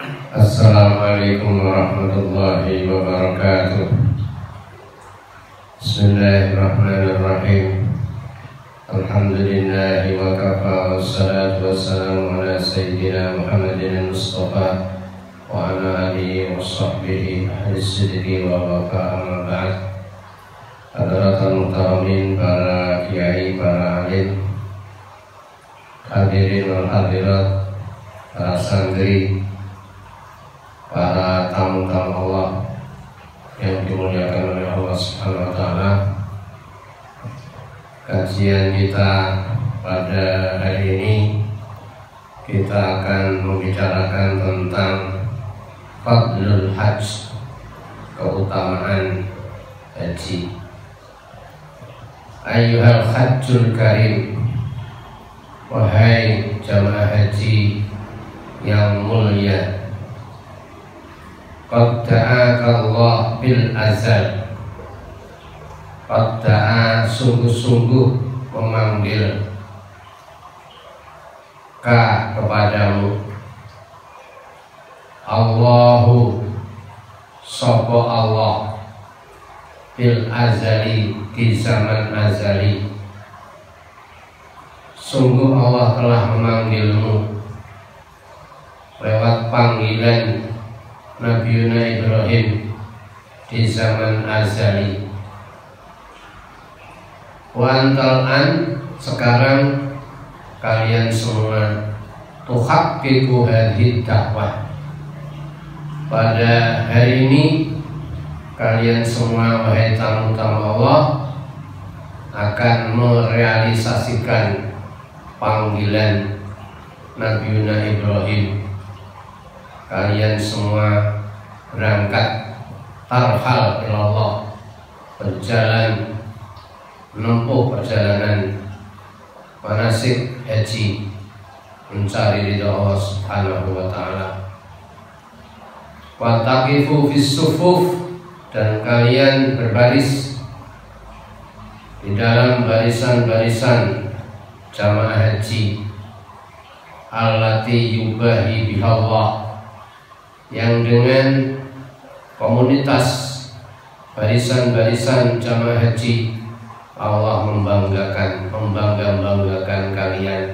Assalamualaikum warahmatullahi wabarakatuh. Bismillahirrahmanirrahim. Alhamdulillahi wa kafa, wassalatu wassalamu ala sayyidina Muhammadin al-Mustafa wa ala alihi wa sahbihi ahli sidqi wa wafa, amma ba'd. Hadirin muhtaramin, para kiai, para alim, hadirin wal hadirat, para santri, para tamu-tamu Allah yang dimuliakan oleh Allah Subhanahu wa taala. Kajian kita pada hari ini kita akan membicarakan tentang fadlul hajj, keutamaan haji. Ayyuhal hajjul karim, wahai jamaah haji yang mulia, qad da'aka Allah bil azal. Qad da'a, sungguh-sungguh memanggil ka kepadamu, Allahu sapa Allah, bil azali, di zaman azali. Sungguh Allah telah memanggilmu lewat panggilan Nabiuna Ibrahim di zaman azali. Wa antal an, sekarang kalian semua tuhaqqiqu hadhihi dakwah. Pada hari ini kalian semua, wahai tamu-tamu Allah, akan merealisasikan panggilan Nabiuna Ibrahim. Kalian semua berangkat tarhal ilallah, berjalan menempuh perjalanan manasik haji, mencari ridha Allah Subhanahu wa taala. Wa taqifu fis sufuf, dan kalian berbaris di dalam barisan-barisan jamaah haji, allati yubahi bihallah, yang dengan komunitas barisan-barisan jamaah haji Allah membanggakan kalian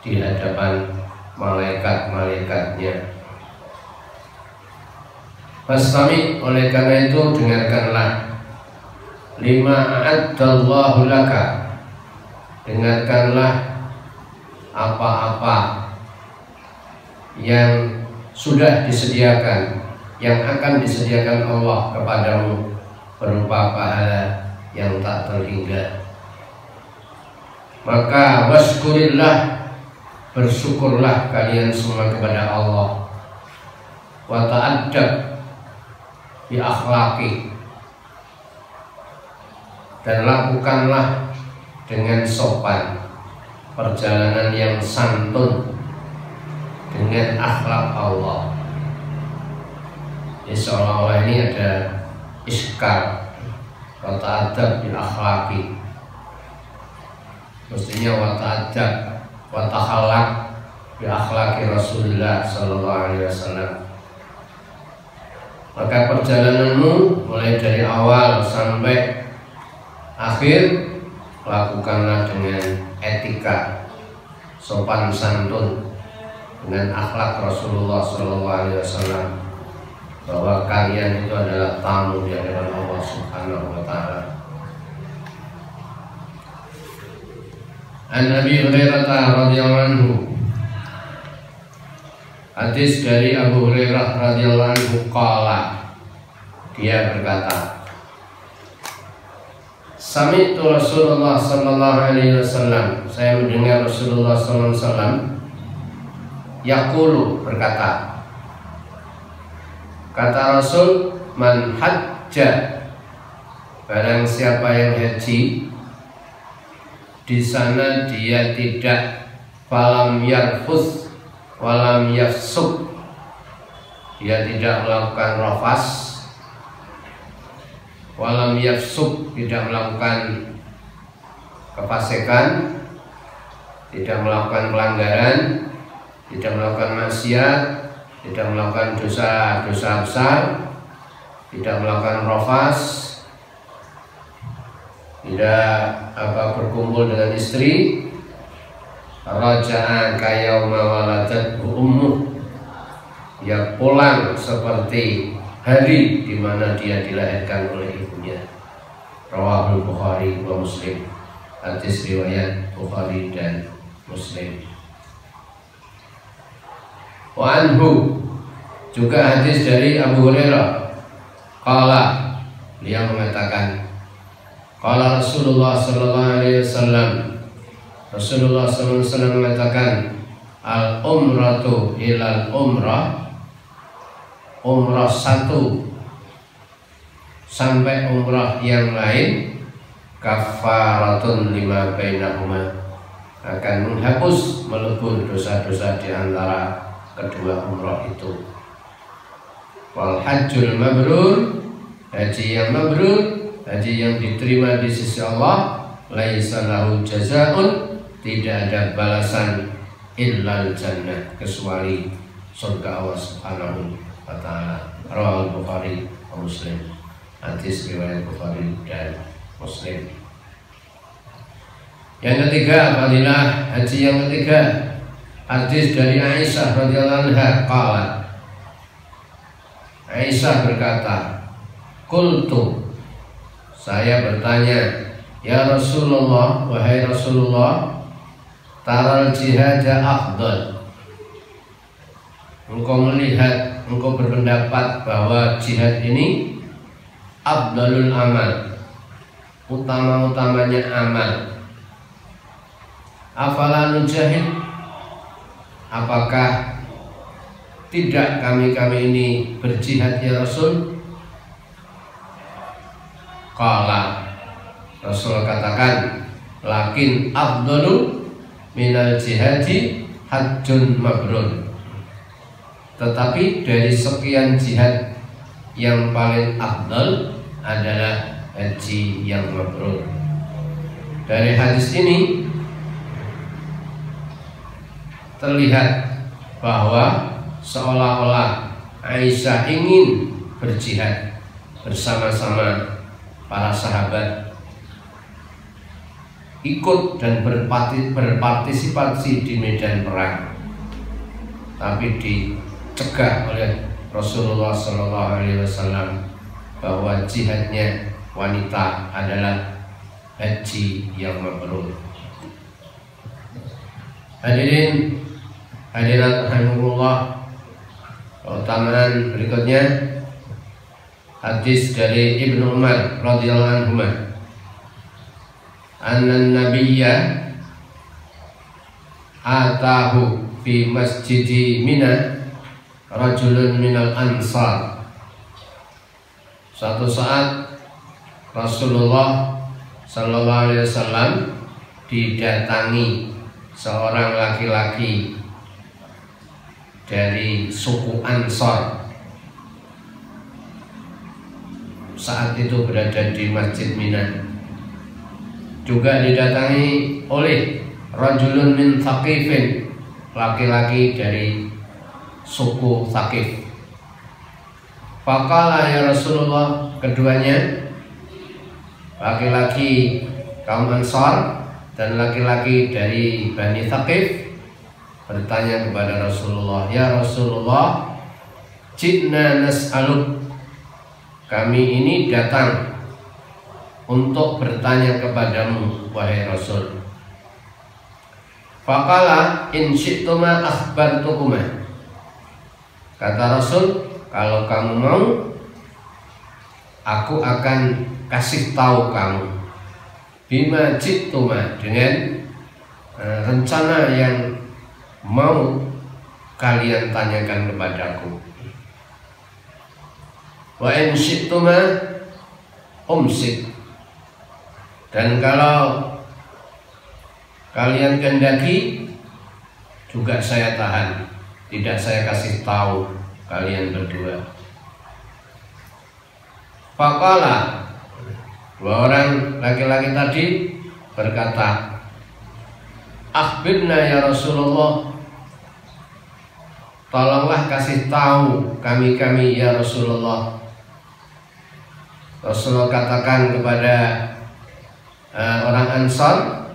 di hadapan malaikat-malaikatnya. Fastami', oleh karena itu dengarkanlah, lima a'addallahu laka, dengarkanlah apa-apa yang sudah disediakan, yang akan disediakan Allah kepadamu berupa pahala yang tak terhingga. Maka waskurillah, bersyukurlah kalian semua kepada Allah. Wa ta'addab bi akhlaqi, dan lakukanlah dengan sopan, perjalanan yang santun dengan akhlak Allah. Jadi seolah-olah ini ada iskar, wa ta'addab bil akhlaqi, mestinya wa ta'addab wa takhallaq bi akhlaqi Rasulullah sallallahu alaihi wasallam. Maka perjalananmu mulai dari awal sampai akhir, lakukanlah dengan etika, sopan santun, dengan akhlak Rasulullah sallallahu alaihi wasallam, bahwa kalian itu adalah tamu di hadapan Allah Subhanahu wa taala. An Abi Hurairah radhiyallahu anhu, hadis dari Abu Hurairah radhiyallahu anhu, qala, dia berkata, sami'tu Rasulullah sallallahu alaihi wasallam, saya mendengar Rasulullah sallallahu alaihi wasallam yaqulu, berkata, kata Rasul, man hajja, barang siapa yang haji, di sana dia tidak falam yarfus walam yafsuk, dia tidak melakukan rafas, walam yafsuk, tidak melakukan kefasikan, tidak melakukan pelanggaran, tidak melakukan maksiat, tidak melakukan dosa-dosa besar, tidak melakukan rafas, tidak berkumpul dengan istri, raja'a kayauma waladathu ummuh, dia pulang seperti hari di mana dia dilahirkan oleh ibunya. Rawahul Bukhari wa Muslim. Hadis riwayat Bukhari dan Muslim. Wa anhu, juga hadis dari Abu Hurairah. Qala, beliau mengatakan, qala Rasulullah sallallahu alaihi wasallam, Rasulullah sallallahu alaihi wasallam mengatakan, al umratu ilal umrah, umrah satu sampai umrah yang lain, kafaratun lima bainahuma, akan menghapus, melebur dosa-dosa di antara kedua umrah itu. Wal hajjul mabrur, haji yang mabrur, haji yang diterima di sisi Allah, laisa lahu jazaa'un, tidak ada balasan illal jannah, kecuali surga Allah Subhanahu wa ta'ala. Rawahul Bukhari wa Muslim. Hadis riwayat Bukhari dan Muslim. Yang ketiga, fadilah haji yang ketiga, hadis dari Aisyah radhiyallahu anha qalat, Aisyah berkata, qultu, saya bertanya, ya Rasulullah, wahai Rasulullah, taral jihada afdal, engkau melihat, engkau berpendapat bahwa jihad ini afdalul amal, utama-utamanya amal. Afala nujahid, apakah tidak kami ini berjihad ya Rasul? Qala, Rasul katakan, lakin afdalu minal jihadi hajjun mabrur, tetapi dari sekian jihad yang paling afdal adalah haji yang mabrur. Dari hadis ini terlihat bahwa seolah-olah Aisyah ingin berjihad bersama-sama para sahabat, ikut dan berpartisipasi di medan perang, tapi dicegah oleh Rasulullah SAW bahwa jihadnya wanita adalah haji yang mabrur. Hadirin hadirat rahimakumullah, keutamaan berikutnya hadis dari Ibnu Umar radhiyallahu anhu, anna nabiyya atahu fi masjidi Mina rajulun minal ansar. Suatu saat Rasulullah sallallahu alaihi wasallam didatangi seorang laki-laki dari suku Ansor. Saat itu berada di Masjid Mina. Juga didatangi oleh rajulun min Thaqifin, laki-laki dari suku Thaqif. Faqala ya Rasulullah, keduanya, laki-laki kaum Ansor dan laki-laki dari Bani Thaqif, bertanya kepada Rasulullah, ya Rasulullah, jidna nas'aluk, kami ini datang untuk bertanya kepadamu wahai Rasul. Faqala in syi'tuma akhbartukuma, kata Rasul, kalau kamu mau aku akan kasih tahu kamu bima jituma, dengan rencana yang mau kalian tanyakan kepadaku. Wa in syi'tuma umsik, dan kalau kalian kehendaki juga saya tahan, tidak saya kasih tahu kalian berdua. Faqala, dua orang laki-laki tadi berkata, akhbirna ya Rasulullah tolonglah kasih tahu kami ya Rasulullah. Rasulullah katakan kepada orang Ansar,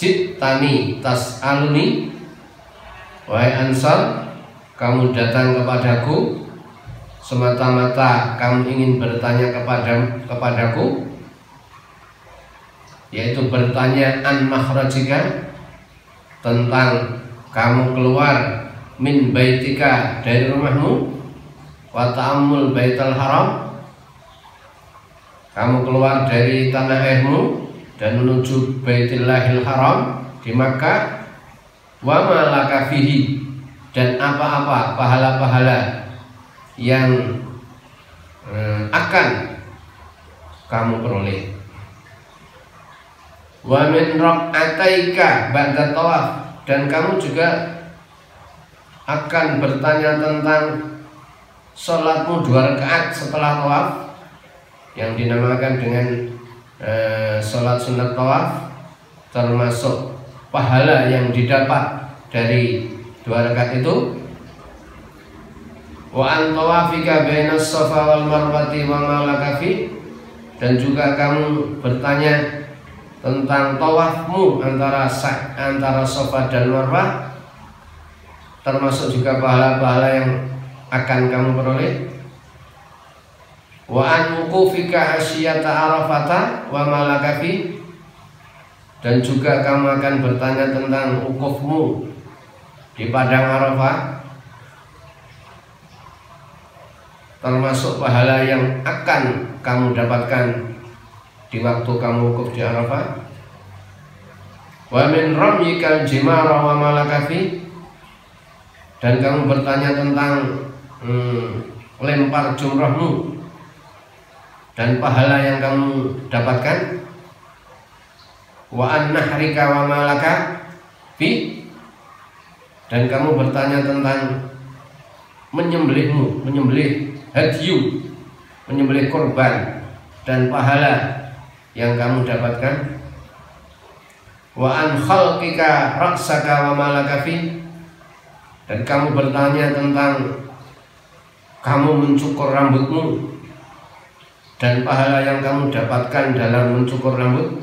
Jitani tas'aluni, wahai Ansar, kamu datang kepadaku semata-mata kamu ingin bertanya kepadaku, yaitu bertanya an makhrajika, tentang kamu keluar min baitika, dari rumahmu, wa ta'ammul baital haram, kamu keluar dari tanah airmu dan menuju Baitillahil Haram di Makkah, wa ma laka fihi, dan apa-apa pahala-pahala yang akan kamu peroleh, wa min rak'ataika ba'da tawaf, dan kamu juga akan bertanya tentang sholatmu 2 rakaat setelah tawaf, yang dinamakan dengan sholat sunat tawaf, termasuk pahala yang didapat dari 2 rakaat itu. Wa an tawafika bainas safa wal marwati wa ma laka fi, dan juga kamu bertanya tentang tawafmu antara Safa dan Marwah, termasuk juga pahala-pahala yang akan kamu peroleh. Wa an wuqufika hasyata Arafata wa ma laka fi, dan juga kamu akan bertanya tentang wukufmu di padang Arafah, termasuk pahala yang akan kamu dapatkan di waktu kamu wukuf di Arafah. Wa min ramyikal jimara wa ma laka fi, dan kamu bertanya tentang lempar jumrahmu dan pahala yang kamu dapatkan. Wa an nahrika wa ma laka fi, dan kamu bertanya tentang menyembelihmu, menyembelih hadyu, menyembelih korban dan pahala yang kamu dapatkan. Wa an khalqika ra'saka wa ma laka fi, dan kamu bertanya tentang kamu mencukur rambutmu dan pahala yang kamu dapatkan dalam mencukur rambut.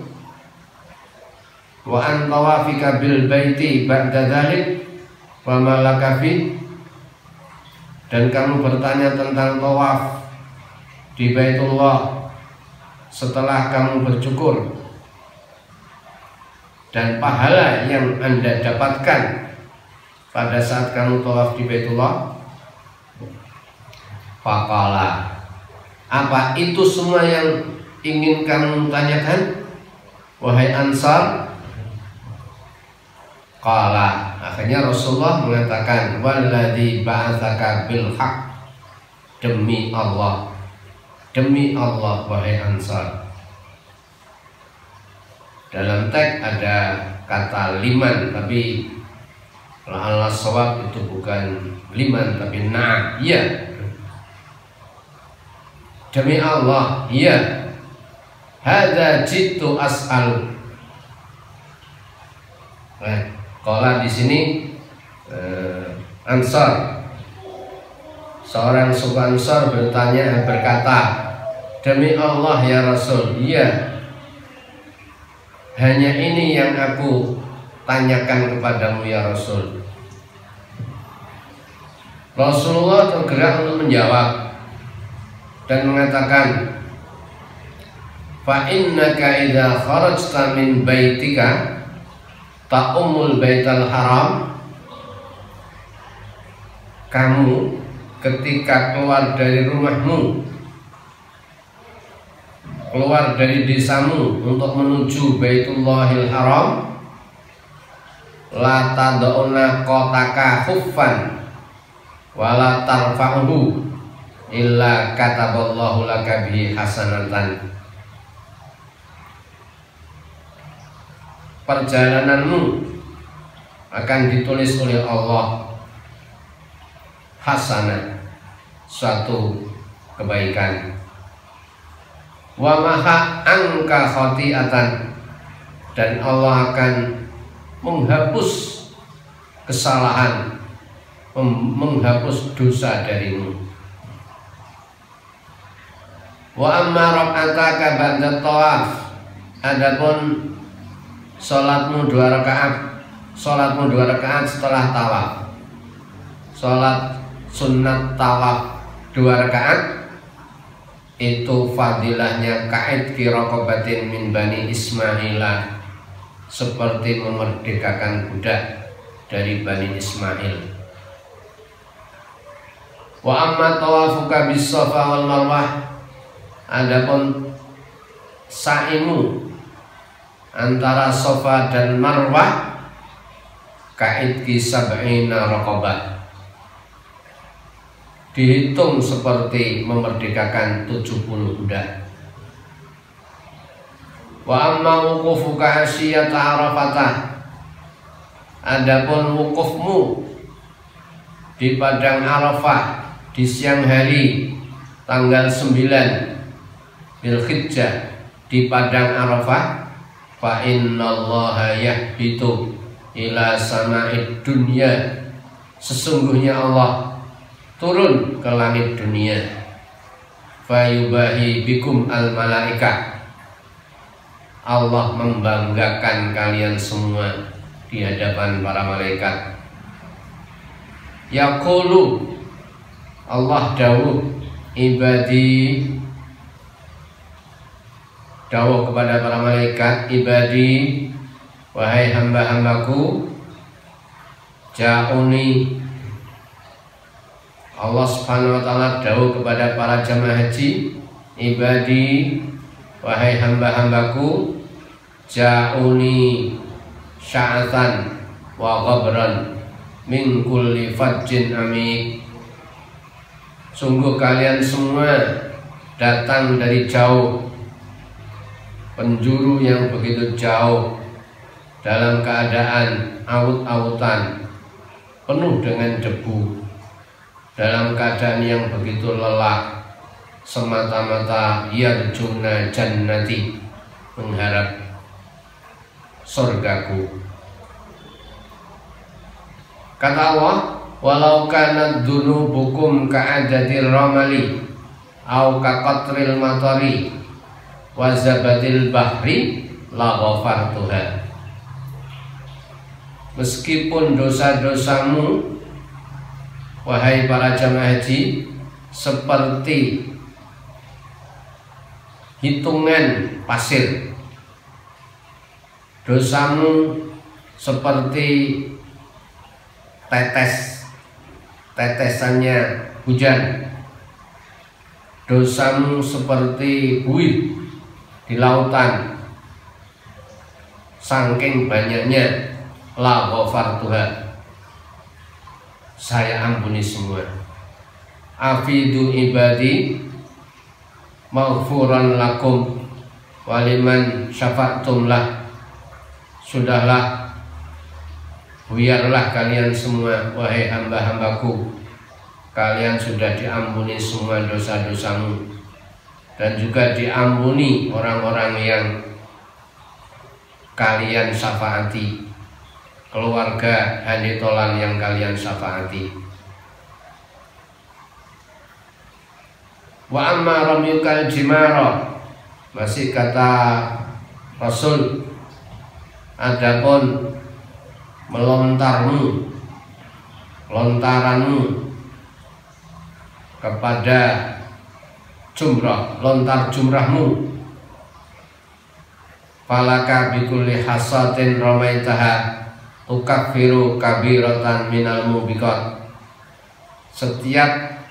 Wa an tawafika bil baiti ba'da dzalik wa ma laka fi, dan kamu bertanya tentang tawaf di Baitullah setelah kamu bercukur dan pahala yang Anda dapatkan pada saat kamu tawaf di Baitullah. Faqala, apa itu semua yang ingin kamu tanyakan, wahai Ansar? Qala, akhirnya Rasulullah mengatakan, walladzi ba'atsaka bil haqq, demi Allah wahai Ansar. Dalam teks ada kata liman, tapi la'alla shawab itu bukan liman tapi na'am, iya. Demi Allah, iya. Hadza jitu as'al. Qala di sini Ansar, seorang suku Ansar berkata, demi Allah ya Rasul, iya, hanya ini yang aku tanyakan kepadamu ya Rasul. Rasulullah tergerak untuk menjawab dan mengatakan, fa innaka idza kharajta min baitika ta'ummul baital haram, kamu ketika keluar dari rumahmu, keluar dari desamu untuk menuju Baitullahil Haram, la tad'una qataka khuffan wa la tarfa'uhu illa kataballahu laka bihi hasanatan. Perjalananmu akan ditulis oleh Allah hasanah, suatu kebaikan. Wa maha angka khati'atan, dan Allah akan menghapus kesalahan. menghapus dosa darimu. Wa amma raka'ataka ba'da tawaf, adapun salatmu 2 rakaat, salatmu 2 rakaat setelah tawaf. Salat sunat tawaf 2 rakaat itu fadilahnya ka'id fi raqabatin min bani Ismaila, seperti memerdekakan budak dari Bani Ismail. Wa amma tawafuka bis Safa wal Marwah, adapun sa'imu antara Safa dan Marwah ka'idki sab'ina raqabah, dihitung seperti memerdekakan 70 budak. Wa amma wuqufuka asyiyata Arafatah, adapun wukufmu di padang Arafah di siang hari tanggal 9 Dzulhijjah di padang Arafah, fa innallaha yahbitu ila sama'id dunya, sesungguhnya Allah turun ke langit dunia, fayubahi bikum al malaika, Allah membanggakan kalian semua di hadapan para malaikat. Yaqulu, Allah dawuh, ibadi, dawuh kepada para malaikat, ibadi, wahai hamba-hambaku, ja'uni. Allah Subhanahu wa taala dawuh kepada para jamaah haji, ibadi, wahai hamba-hambaku, ja'uni sya'atan wa ghabran min kulli fajjin amik, sungguh kalian semua datang dari jauh, penjuru yang begitu jauh, dalam keadaan aut-autan, penuh dengan debu, dalam keadaan yang begitu lelah, semata-mata yarjuna jannati, mengharap surgaku. Kata Allah, walau kanat dunubukum ka'adatir ramali au kaqatril matari wa zabatil bahri la ghafartuha. Meskipun dosa-dosamu, wahai para jamaah haji, seperti hitungan pasir, dosamu seperti tetesannya hujan, dosamu seperti buih di lautan, saking banyaknya, la ghafartuha, saya ampuni semua. Afidu ibadi maghfuran lakum waliman syafa'tum lah, sudahlah, biarlah kalian semua, wahai hamba-hambaku, kalian sudah diampuni semua dosa-dosamu, dan juga diampuni orang-orang yang kalian syafaati, keluarga hanitolan yang kalian syafaati. Wa amma ramyukal jimara, masih kata Rasul, adapun melontaranmu kepada jumrah, lontar jumrahmu, falaka bikulli hasatin ramaitaha tukaffiru kabiratan minal mubiqat, setiap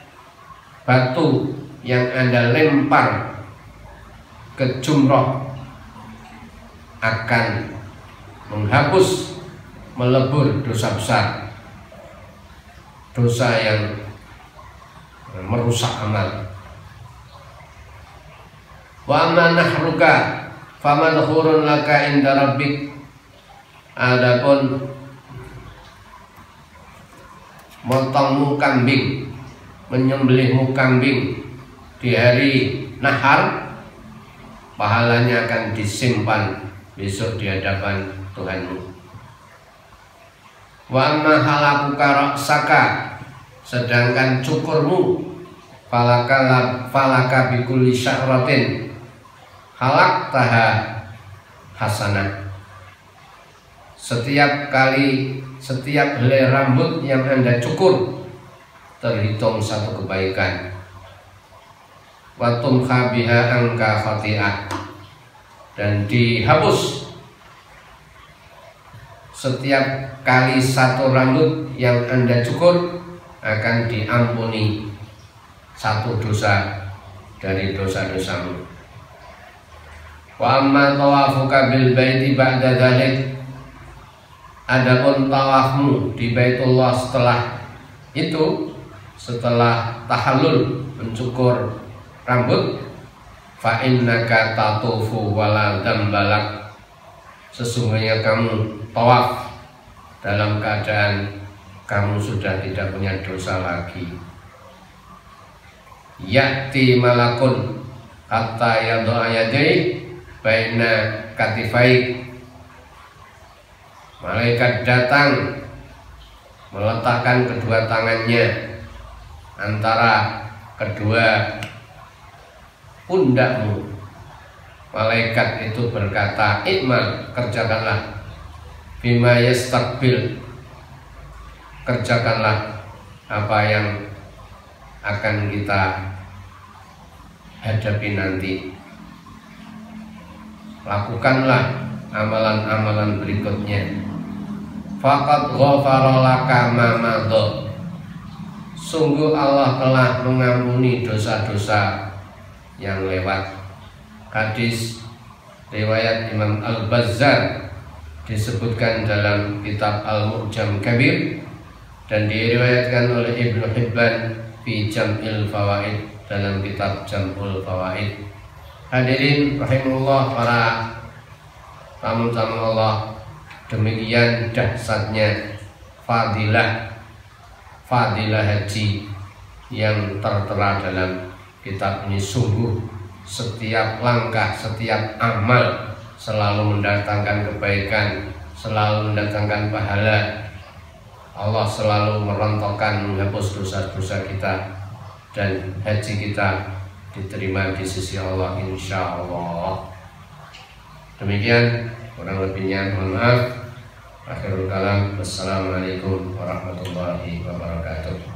batu yang Anda lempar ke jumrah akan menghapus, melebur dosa besar, dosa yang merusak amal. Wa amma nahruka famadhurun laka inda rabbik, adapun motongmu kambing, menyembelihmu kambing di hari nahar, pahalanya akan disimpan besok di hadapan Tuhanmu. Wa amma halakuka ra'saka sedangkan cukurmu falaka bikulli sya'ratin halaqtaha hasanah. Setiap helai rambut yang Anda cukur terhitung satu kebaikan. Wa tumha biha angka khati'ah, dan dihapus setiap kali satu rambut yang Anda cukur akan diampuni satu dosa dari dosa-dosamu. Wa amma tawafuka bil baiti ba'da dzalik, adapun tawafmu di Baitullah setelah itu, setelah tahallul mencukur rambut, fa innaka tatufu wala dambalak, sesungguhnya kamu tawaf dalam keadaan kamu sudah tidak punya dosa lagi. Ya'ti malakun hatta yadha'a yadayhi baina katifaik, malaikat datang meletakkan kedua tangannya antara kedua pundakmu. Malaikat itu berkata, "I'mal," kerjakanlah, "bima yastaqbil," kerjakanlah apa yang akan kita hadapi nanti. Lakukanlah amalan-amalan berikutnya. Faqad ghafara laka ma madha, sungguh Allah telah mengampuni dosa-dosa yang lewat. Hadis riwayat Imam Al-Bazzar disebutkan dalam kitab Al-Mu'jam Kabir, dan diriwayatkan oleh Ibnu Hibban fi Jam'il Fawaid, dalam kitab Jam'ul Fawaid. Hadirin rahimullah, para tamu-tamu Allah, demikian dahsyatnya fadilah haji yang tertera dalam kitab ini. Sungguh setiap langkah, setiap amal selalu mendatangkan kebaikan, selalu mendatangkan pahala. Allah selalu merontokkan, menghapus dosa-dosa kita, dan haji kita diterima di sisi Allah insya Allah. Demikian kurang lebihnya, mohon maaf. Akhirul kalam, wassalamualaikum warahmatullahi wabarakatuh.